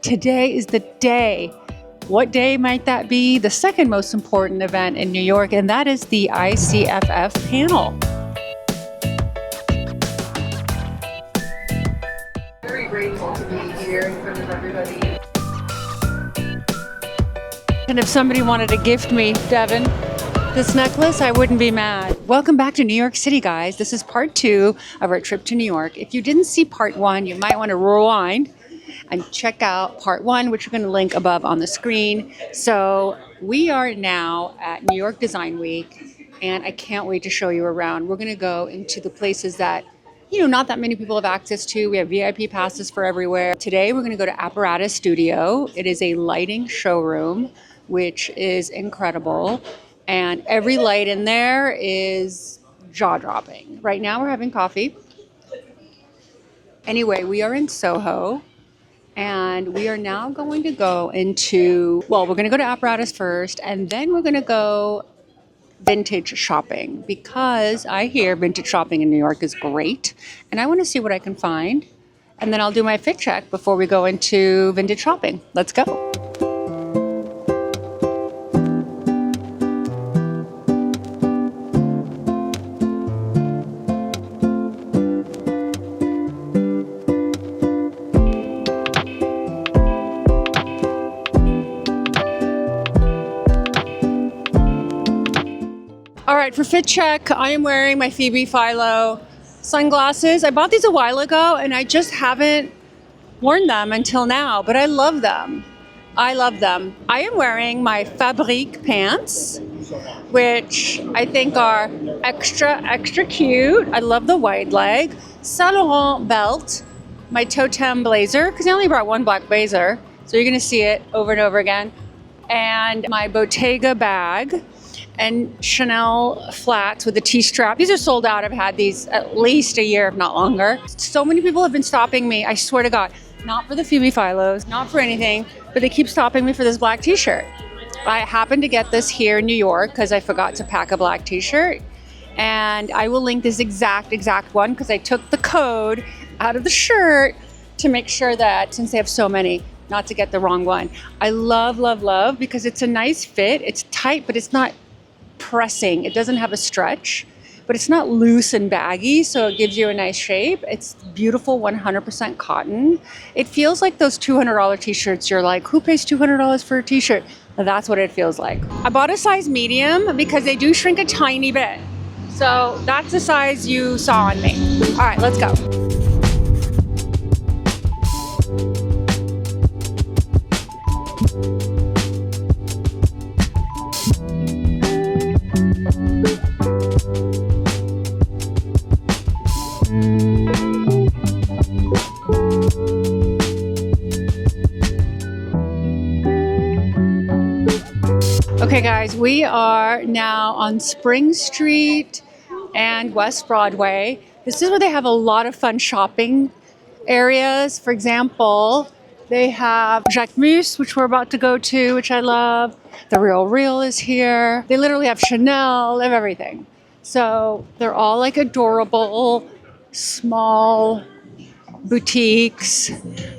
today is the day. What day might that be? The second most important event in New York, and that is the ICFF panel. Very grateful to be here in front of everybody. And if somebody wanted to gift me, Devin, this necklace, I wouldn't be mad. Welcome back to New York City, guys. This is part 2 of our trip to New York. If you didn't see part 1, you might want to rewind and check out part 1, which we're going to link above on the screen. So we are now at New York Design Week, and I can't wait to show you around. We're going to go into the places that, not that many people have access to. We have VIP passes for everywhere. Today, we're going to go to Apparatus Studio. It is a lighting showroom, which is incredible. And every light in there is jaw-dropping. Right now we're having coffee. Anyway, we are in Soho, and we are now going to go into, we're going to go to Apparatus first, and then we're going to go vintage shopping, because I hear vintage shopping in New York is great, and I want to see what I can find. And then I'll do my fit check before we go into vintage shopping. Let's go. All right, for fit check, I am wearing my Phoebe Philo sunglasses. I bought these a while ago, and I just haven't worn them until now, but I love them. I love them. I am wearing my Fabrique pants, which I think are extra cute. I love the wide leg. Saint Laurent belt, my Totem blazer, because I only brought one black blazer, so you're gonna see it over and over again. And my Bottega bag, and Chanel flats with a T-strap. These are sold out. I've had these at least a year, if not longer. So many people have been stopping me, I swear to God, not for the Phoebe Philos, not for anything, but they keep stopping me for this black T-shirt. I happened to get this here in New York because I forgot to pack a black T-shirt. And I will link this exact one because I took the code out of the shirt to make sure that, since they have so many, not to get the wrong one. I love, because it's a nice fit. It's tight, but it's not pressing. It doesn't have a stretch, but it's not loose and baggy, so it gives you a nice shape. It's beautiful, 100% cotton. It feels like those $200 t-shirts. You're like, who pays $200 for a t-shirt? That's what it feels like. I bought a size medium because they do shrink a tiny bit. So that's the size you saw on me. All right, let's go. Okay guys, we are now on Spring Street and West Broadway. This is where they have a lot of fun shopping areas. For example, they have Jacquemus, which we're about to go to, which I love. The Real is here. They literally have Chanel, they have everything. So they're all like adorable, small boutiques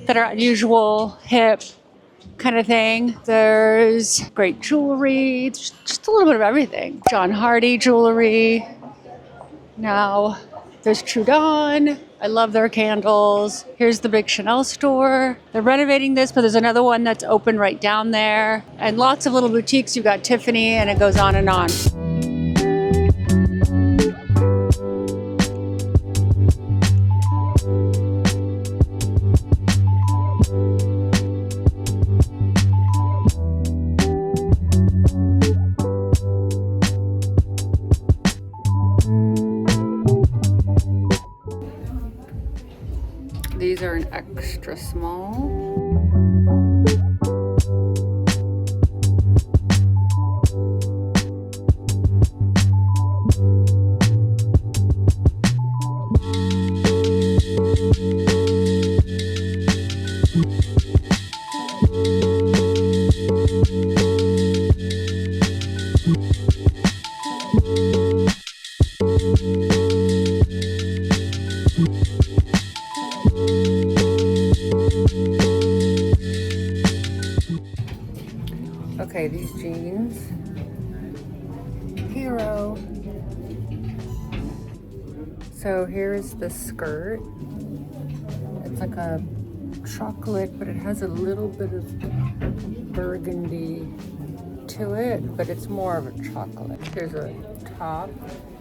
that are unusual, hip kind of thing. There's great jewelry, just a little bit of everything. John Hardy jewelry. Now there's Trudon. I love their candles. Here's the big Chanel store. They're renovating this, but there's another one that's open right down there. And lots of little boutiques. You've got Tiffany, and it goes on and on. These are an extra small. Okay, these jeans. Hero. So here's the skirt. It's like a chocolate, but it has a little bit of burgundy to it, but it's more of a chocolate. Here's a top.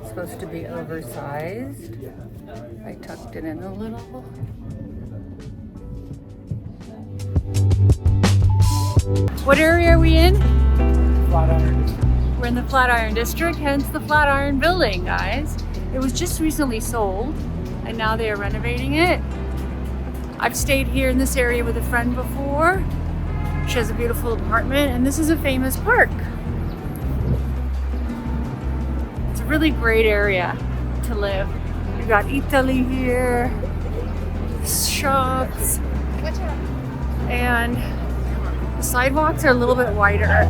It's supposed to be oversized. I tucked it in a little. What area are we in? Flatiron. We're in the Flatiron District, hence the Flatiron Building, guys. It was just recently sold, and now they are renovating it. I've stayed here in this area with a friend before. She has a beautiful apartment, and this is a famous park. It's a really great area to live. We've got Italy here, shops, and the sidewalks are a little bit wider.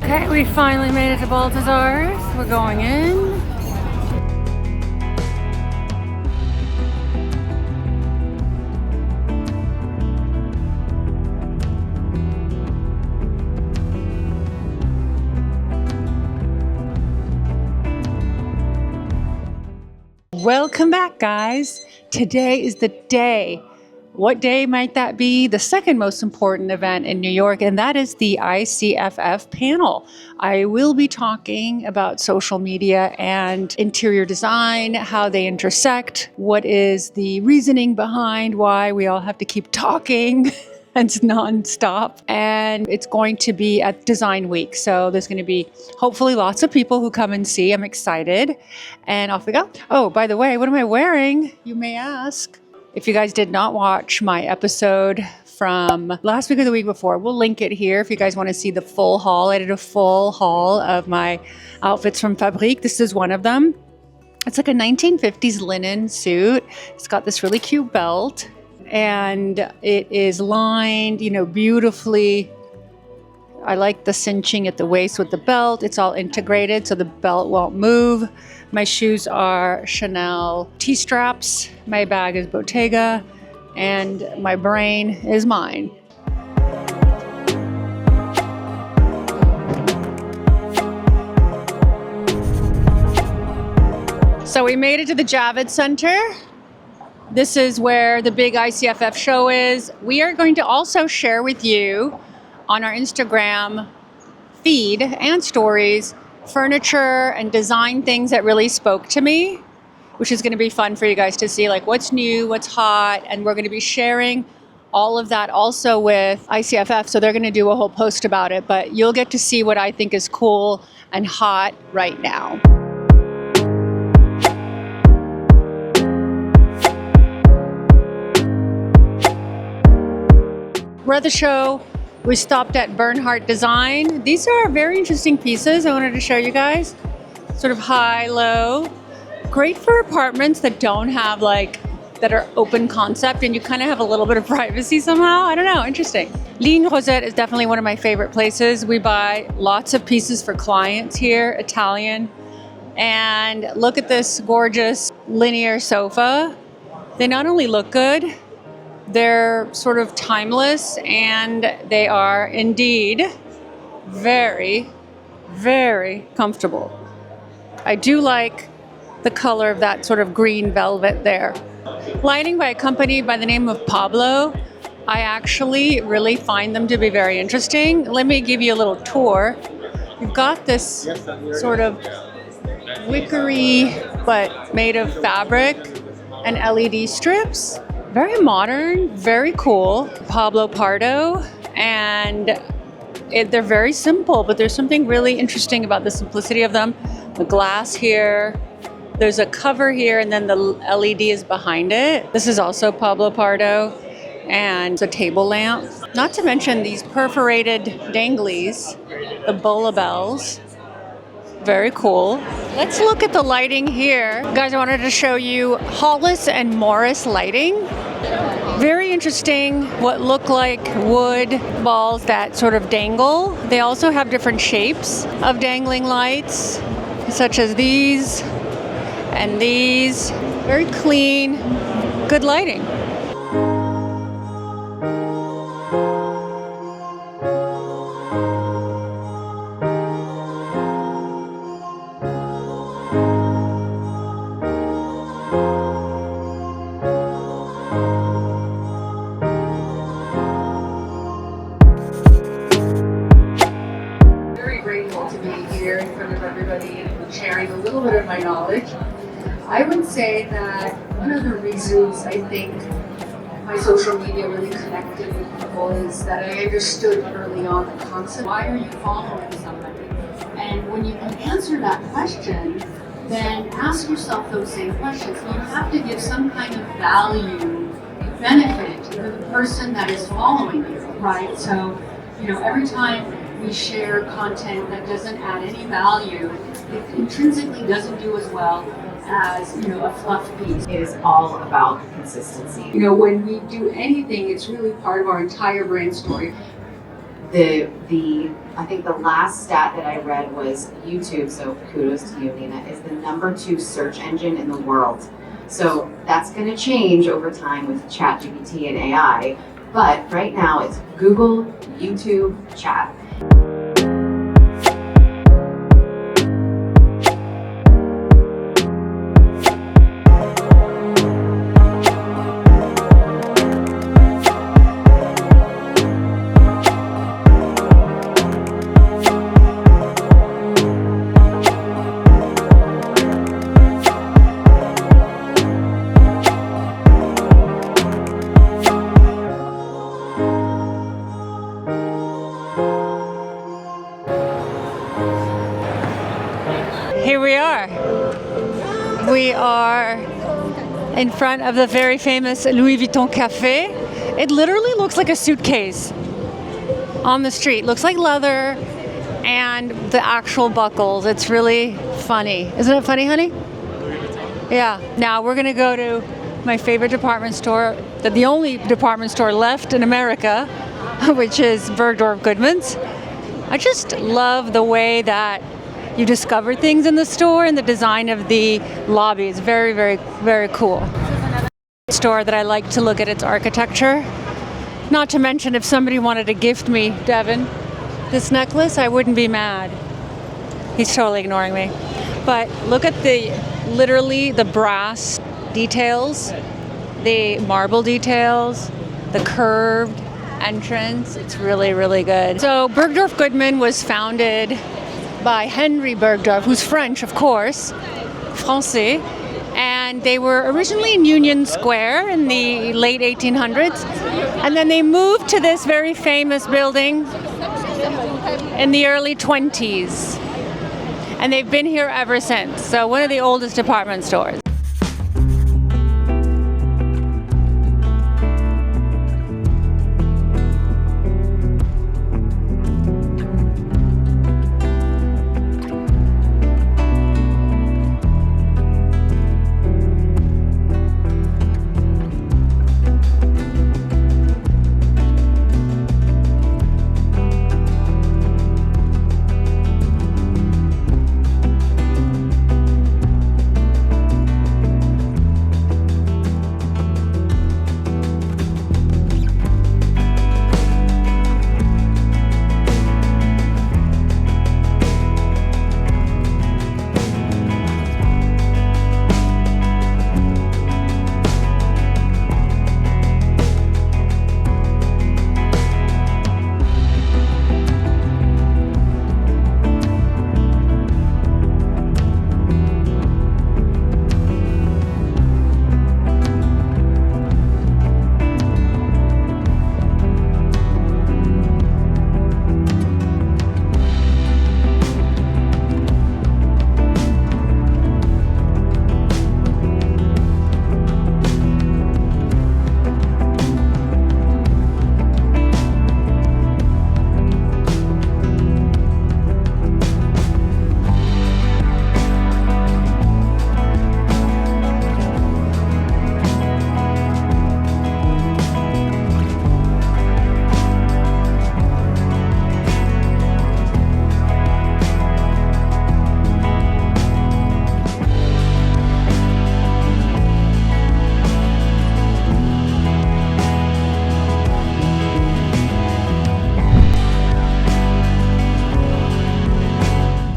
Okay, we finally made it to Balthazar's. We're going in. Welcome back, guys. Today is the day. What day might that be? The second most important event in New York, and that is the ICFF panel. I will be talking about social media and interior design, how they intersect, what is the reasoning behind why we all have to keep talking and it's nonstop. And it's going to be at Design Week. So there's going to be hopefully lots of people who come and see. I'm excited. And off we go. Oh, by the way, what am I wearing? You may ask. If you guys did not watch my episode from last week or the week before, we'll link it here if you guys want to see the full haul. I did a full haul of my outfits from Fabrique. This is one of them. It's like a 1950s linen suit. It's got this really cute belt, and it is lined, beautifully. I like the cinching at the waist with the belt. It's all integrated so the belt won't move. My shoes are Chanel T-straps. My bag is Bottega, and my brain is mine. So we made it to the Javits Center. This is where the big ICFF show is. We are going to also share with you on our Instagram feed and stories furniture and design things that really spoke to me, which is going to be fun for you guys to see, like what's new, what's hot, and we're going to be sharing all of that also with ICFF, so they're going to do a whole post about it, but you'll get to see what I think is cool and hot right now. We're at the show. We stopped at Bernhardt Design. These are very interesting pieces I wanted to show you guys. Sort of high, low. Great for apartments that don't have that are open concept and you kind of have a little bit of privacy somehow. I don't know, interesting. Ligne Rosette is definitely one of my favorite places. We buy lots of pieces for clients here, Italian. And look at this gorgeous linear sofa. They not only look good, they're sort of timeless, and they are indeed very, very comfortable. I do like the color of that sort of green velvet there. Lighting by a company by the name of Pablo. I actually really find them to be very interesting. Let me give you a little tour. You've got this sort of wickery, but made of fabric and LED strips. Very modern, very cool. Pablo Pardo, and they're very simple, but there's something really interesting about the simplicity of them. The glass here, there's a cover here, and then the LED is behind it. This is also Pablo Pardo, and a table lamp. Not to mention these perforated danglies, the bola bells. Very cool. Let's look at the lighting here. Guys, I wanted to show you Hollis and Morris lighting. Very interesting, what look like wood balls that sort of dangle. They also have different shapes of dangling lights, such as these and these. Very clean, good lighting. Grateful to be here in front of everybody and sharing a little bit of my knowledge. I would say that one of the reasons I think my social media really connected with people is that I understood early on the concept, why are you following somebody? And when you can answer that question, then ask yourself those same questions. You have to give some kind of value, benefit to the person that is following you, right? So, every time we share content that doesn't add any value, it intrinsically doesn't do as well as, a fluff piece. It is all about consistency. When we do anything, it's really part of our entire brand story. I think the last stat that I read was YouTube, so kudos to you, Nina, is the #2 search engine in the world. So that's going to change over time with ChatGPT and AI, but right now it's Google, YouTube, Chat. Here we are. We are in front of the very famous Louis Vuitton Cafe. It literally looks like a suitcase on the street. Looks like leather and the actual buckles. It's really funny. Isn't it funny, honey? Yeah. Now we're gonna go to my favorite department store, the only department store left in America, which is Bergdorf Goodman's. I just love the way that you discover things in the store, and the design of the lobby is very, very, very cool. This is another store that I like to look at its architecture. Not to mention, if somebody wanted to gift me, Devin, this necklace, I wouldn't be mad. He's totally ignoring me. But look at literally the brass details, the marble details, the curved entrance. It's really, really good. So Bergdorf Goodman was founded by Henry Bergdorf, who's French, of course, Français, and they were originally in Union Square in the late 1800s, and then they moved to this very famous building in the early 20s, and they've been here ever since. So one of the oldest department stores.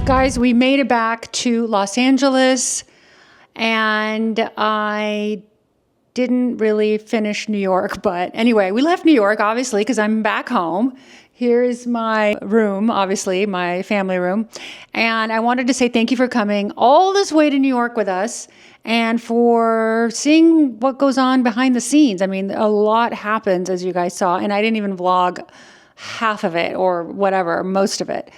Guys, we made it back to Los Angeles, and I didn't really finish New York, but anyway, we left New York, obviously, because I'm back home. Here's my room, obviously, my family room. And I wanted to say thank you for coming all this way to New York with us and for seeing what goes on behind the scenes. I mean, a lot happens, as you guys saw, and I didn't even vlog half of it or whatever, most of it.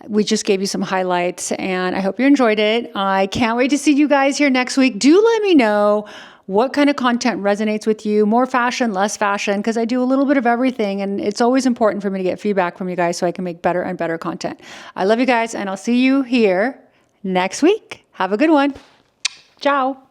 We just gave you some highlights, and I hope you enjoyed it. I can't wait to see you guys here next week. Do let me know what kind of content resonates with you, more fashion, less fashion, because I do a little bit of everything, and it's always important for me to get feedback from you guys so I can make better and better content. I love you guys, and I'll see you here next week. Have a good one. Ciao.